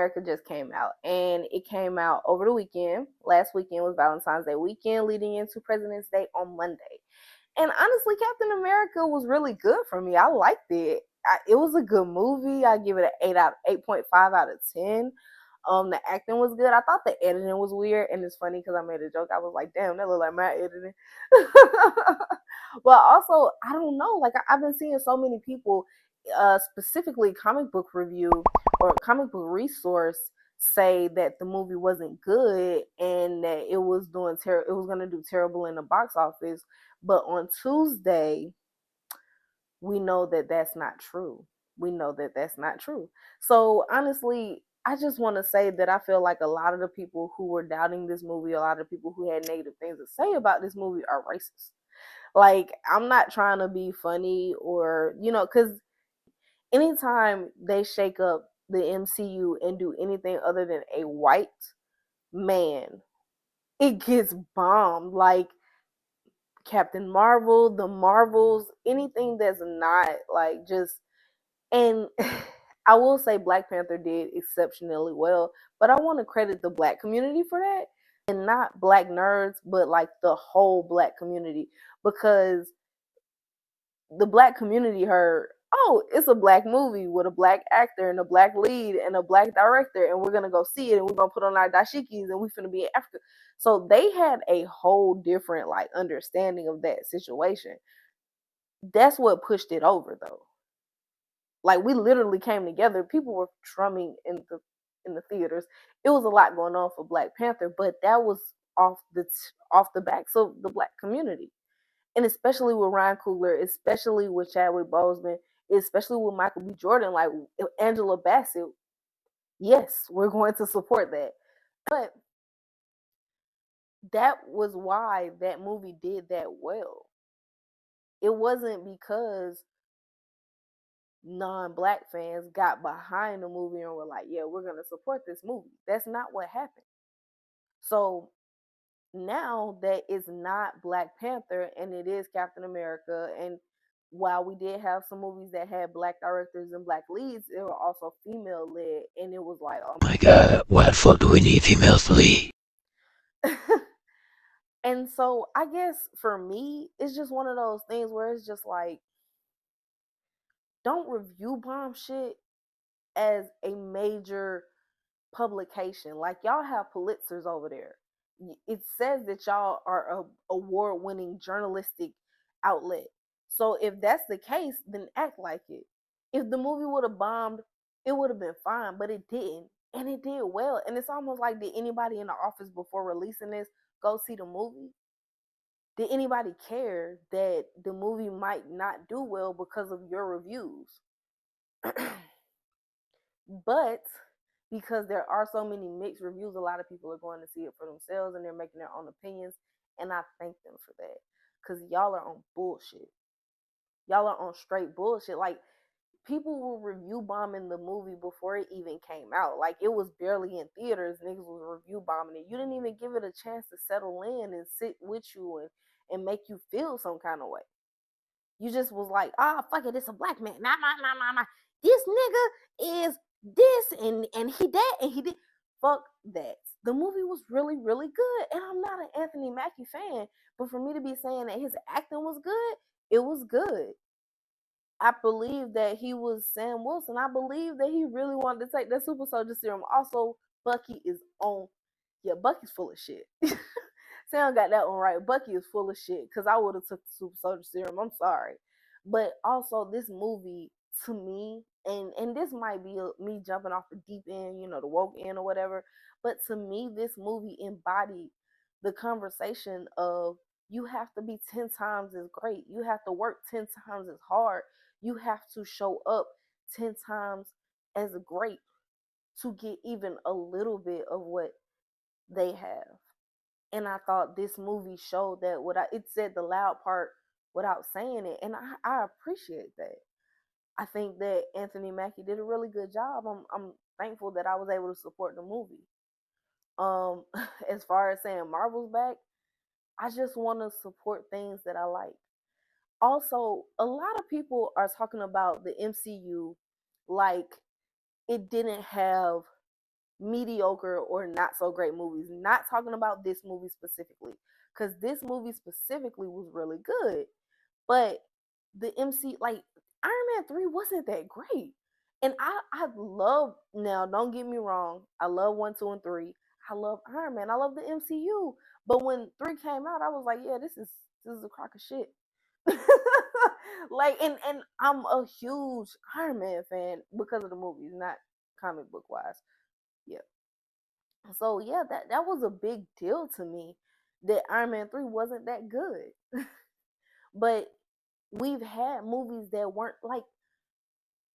America just came out, and it came out over the weekend. Last weekend was Valentine's Day weekend, leading into President's Day on Monday. And honestly, Captain America was really good for me. I liked it. It was a good movie. I give it an 8.5 out of 10. The acting was good. I thought the editing was weird, and it's funny because I made a joke. I was like, "Damn, that look like my editing." But also, I don't know. Like I've been seeing so many people, specifically comic book review or comic book resource, say that the movie wasn't good and that it was it was going to do terrible in the box office. But on Tuesday, we know that that's not true. We know that that's not true. So honestly, I just want to say that I feel like a lot of the people who were doubting this movie, a lot of people who had negative things to say about this movie are racist. Like, I'm not trying to be funny or, because anytime they shake up the MCU and do anything other than a white man, it gets bombed. Like, Captain Marvel, the Marvels, anything that's not like just, and I will say Black Panther did exceptionally well, but I want to credit the Black community for that, and not Black nerds, but like the whole Black community, because the Black community heard, oh, it's a Black movie with a Black actor and a Black lead and a Black director, and we're gonna go see it, and we're gonna put on our dashikis, and we're gonna be in Africa. So they had a whole different like understanding of that situation. That's what pushed it over, though. Like, we literally came together. People were drumming in the theaters. It was a lot going on for Black Panther, but that was off the backs of the Black community, and especially with Ryan Coogler, especially with Chadwick Boseman, especially with Michael B. Jordan, like Angela Bassett. Yes, we're going to support that, but that was why that movie did that well. It wasn't because non-black fans got behind the movie and were like, yeah, we're going to support this movie. That's not what happened. So now that it's not Black Panther and it is Captain America, and while we did have some movies that had Black directors and Black leads, it were also female led, and it was like, oh My God, why the fuck do we need females to lead? And so I guess for me, it's just one of those things where it's just like, don't review bomb shit as a major publication. Like, y'all have Pulitzers over there. It says that y'all are a award-winning journalistic outlet. So if that's the case, then act like it. If the movie would have bombed, it would have been fine, but it didn't. And it did well. And it's almost like, did anybody in the office before releasing this go see the movie? Did anybody care that the movie might not do well because of your reviews? But because there are so many mixed reviews, a lot of people are going to see it for themselves and they're making their own opinions. And I thank them for that. Because y'all are on bullshit. Y'all are on straight bullshit. Like, people were review bombing the movie before it even came out. Like, it was barely in theaters. Niggas was review bombing it. You didn't even give it a chance to settle in and sit with you and make you feel some kind of way. You just was like, ah, fuck it, it's a black man. Nah. This nigga is this and he that and he did. Fuck that. The movie was really, really good. And I'm not an Anthony Mackie fan, but for me to be saying that his acting was good, it was good. I believe that he was Sam Wilson. I believe that he really wanted to take that super soldier serum. Also, Bucky is on. Yeah, Bucky's full of shit. Sam got that one right. Bucky is full of shit because I would have took the super soldier serum. I'm sorry, but also this movie to me, and this might be me jumping off the deep end, the woke end or whatever. But to me, this movie embodied the conversation of, you have to be 10 times as great. You have to work 10 times as hard. You have to show up 10 times as great to get even a little bit of what they have. And I thought this movie showed that. It said the loud part without saying it, and I appreciate that. I think that Anthony Mackie did a really good job. I'm thankful that I was able to support the movie. Um, as far as saying Marvel's back, I just want to support things that I like. Also, a lot of people are talking about the MCU like it didn't have mediocre or not so great movies. Not talking about this movie specifically, because this movie specifically was really good. But the MC, like Iron Man 3 wasn't that great. And I love, now don't get me wrong, I love 1, 2, and 3. I love Iron Man. I love the MCU. But when 3 came out, I was like, yeah, this is a crock of shit. Like, and I'm a huge Iron Man fan because of the movies, not comic book wise. Yeah. So yeah, that was a big deal to me that Iron Man 3 wasn't that good. But we've had movies that weren't like,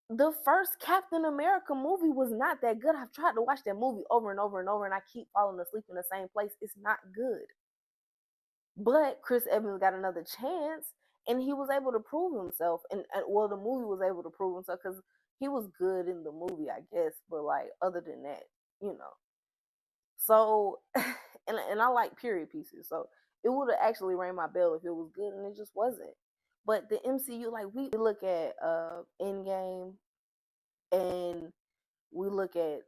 the first Captain America movie was not that good. I've tried to watch that movie over and over and over, and I keep falling asleep in the same place. It's not good. But Chris Evans got another chance, and he was able to prove himself. And well, the movie was able to prove himself because he was good in the movie, I guess. But like, other than that, you know. So, and I like period pieces. So it would have actually rang my bell if it was good, and it just wasn't. But the MCU, like we look at Endgame, and we look at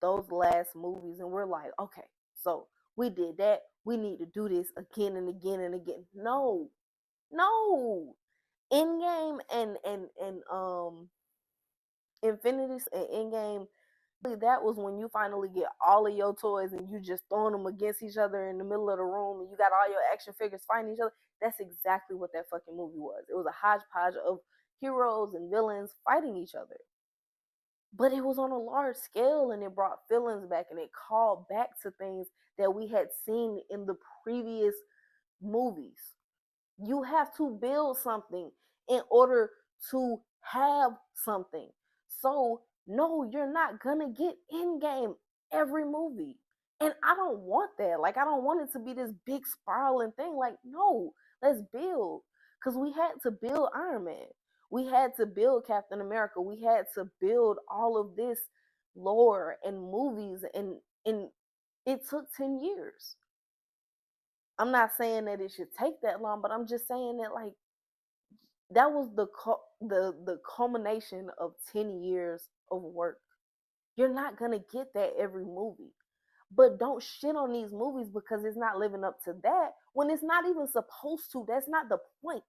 those last movies, and we're like, okay, so we did that. We need to do this again and again and again. No, no. Endgame and Infinity and Endgame, that was when you finally get all of your toys and you just throwing them against each other in the middle of the room, and you got all your action figures fighting each other. That's exactly what that fucking movie was. It was a hodgepodge of heroes and villains fighting each other. But it was on a large scale, and it brought feelings back, and it called back to things that we had seen in the previous movies. You have to build something in order to have something. So, no, you're not gonna get in game every movie. And I don't want that. Like, I don't want it to be this big spiraling thing. Like, no, let's build. Because we had to build Iron Man. We had to build Captain America. We had to build all of this lore and movies. And it took 10 years. I'm not saying that it should take that long, but I'm just saying that, like, that was the culmination of 10 years of work. You're not gonna get that every movie. But don't shit on these movies because it's not living up to that when it's not even supposed to. That's not the point.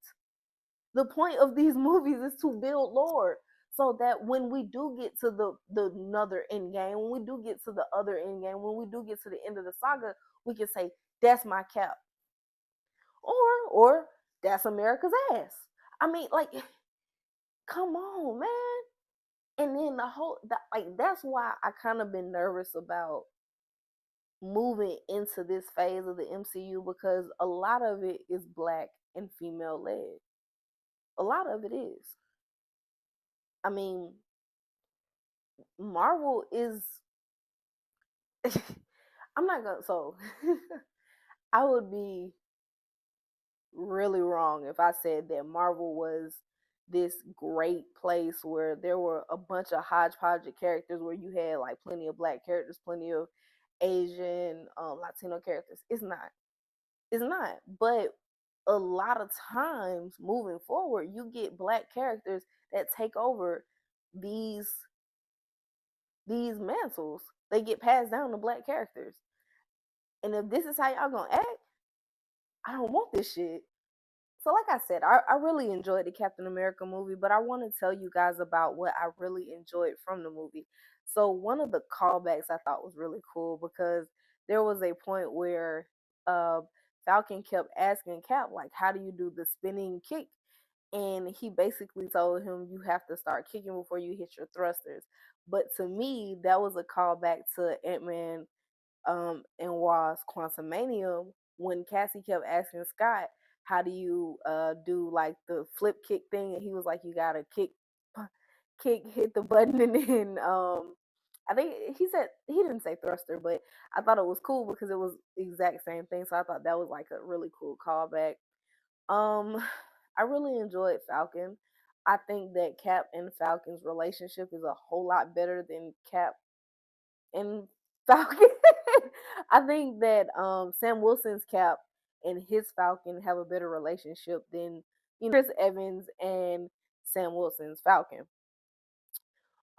The point of these movies is to build lore. So that when we do get to the another end game, when we do get to the other end game, when we do get to the end of the saga, we can say, that's my cap. Or that's America's ass. I mean, like, come on, man. And then that's why I kind of been nervous about moving into this phase of the MCU, because a lot of it is black and female led. A lot of it is. I mean, Marvel is. I'm not gonna. So, I would be really wrong if I said that Marvel was this great place where there were a bunch of hodgepodge of characters, where you had like plenty of black characters, plenty of Asian, Latino characters. It's not. It's not. But a lot of times moving forward, you get black characters that take over these these mantles. They get passed down to black characters. And if this is how y'all gonna act, I don't want this shit. So, like I said, I really enjoyed the Captain America movie, but I want to tell you guys about what I really enjoyed from the movie. So, one of the callbacks I thought was really cool, because there was a point where uh, Falcon kept asking Cap, like, how do you do the spinning kick? And he basically told him, you have to start kicking before you hit your thrusters. But to me, that was a callback to Ant-Man in Wasp Quantumanium, when Cassie kept asking Scott, how do you do like the flip kick thing? And he was like, you gotta hit the button, and then I think he said, he didn't say thruster, but I thought it was cool because it was the exact same thing. So I thought that was like a really cool callback. Um, I really enjoyed Falcon. I think that Cap and Falcon's relationship is a whole lot better than Cap and Falcon. I think that Sam Wilson's Cap and his Falcon have a better relationship than Chris Evans and Sam Wilson's Falcon.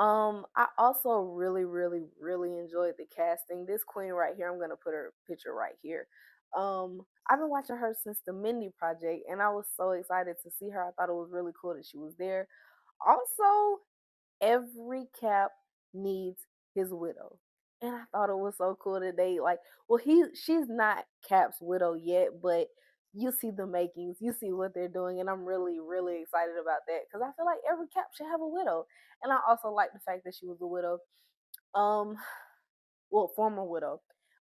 I also really, really, really enjoyed the casting. This queen right here, I'm gonna put her picture right here. I've been watching her since the Mindy Project, and I was so excited to see her. I thought it was really cool that she was there. Also, every Cap needs his widow. And I thought it was so cool that they like well she's not Cap's widow yet, but you see the makings, you see what they're doing, and I'm really, really excited about that because I feel like every Cap should have a widow. And I also like the fact that she was a widow. Um well, former widow.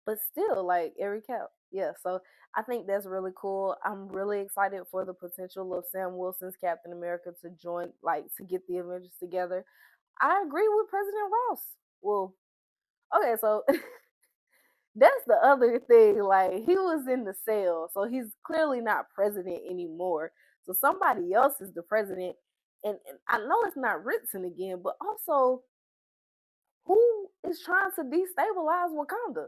But still, like every Cap. Yeah, so I think that's really cool. I'm really excited for the potential of Sam Wilson's Captain America to join, like to get the Avengers together. I agree with President Ross. Well, okay, so that's the other thing. Like he was in the cell, so he's clearly not president anymore. So somebody else is the president, and I know it's not Ritson again, but also who is trying to destabilize Wakanda?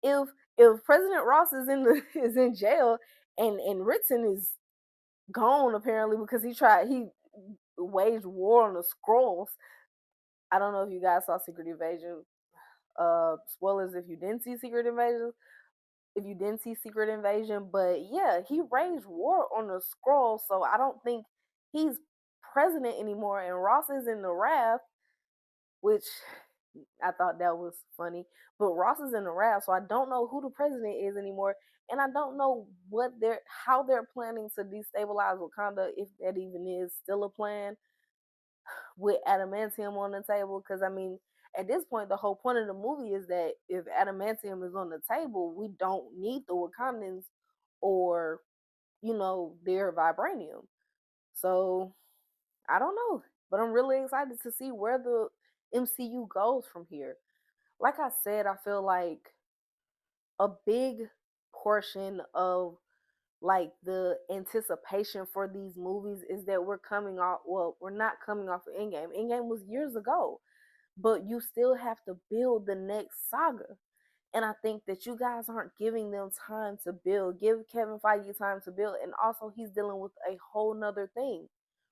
If if President Ross is in the is in jail and Ritson is gone apparently because he waged war on the scrolls. I don't know if you guys saw Secret Invasion. Spoilers if you didn't see Secret Invasion. If you didn't see Secret Invasion, but yeah, he waged war on the scroll, so I don't think he's president anymore. And Ross is in the raft, which I thought that was funny. But Ross is in the raft, so I don't know who the president is anymore, and I don't know how they're planning to destabilize Wakanda if that even is still a plan with adamantium on the table. Because I mean, at this point, the whole point of the movie is that if adamantium is on the table, we don't need the Wakandans or their vibranium. So I don't know, but I'm really excited to see where the MCU goes from here. Like I said, I feel like a big portion of like the anticipation for these movies is that we're coming off well, we're not coming off of Endgame. Endgame was years ago, but you still have to build the next saga. And I think that you guys aren't giving them time to build. Give Kevin Feige time to build. And also he's dealing with a whole nother thing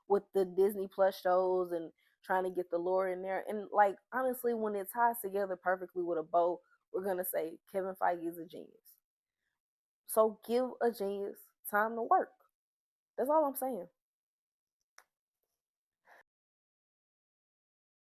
with the Disney Plus shows and trying to get the lore in there. And like honestly, when it ties together perfectly with a bow, we're gonna say Kevin Feige is a genius. So give a genius time to work. That's all I'm saying.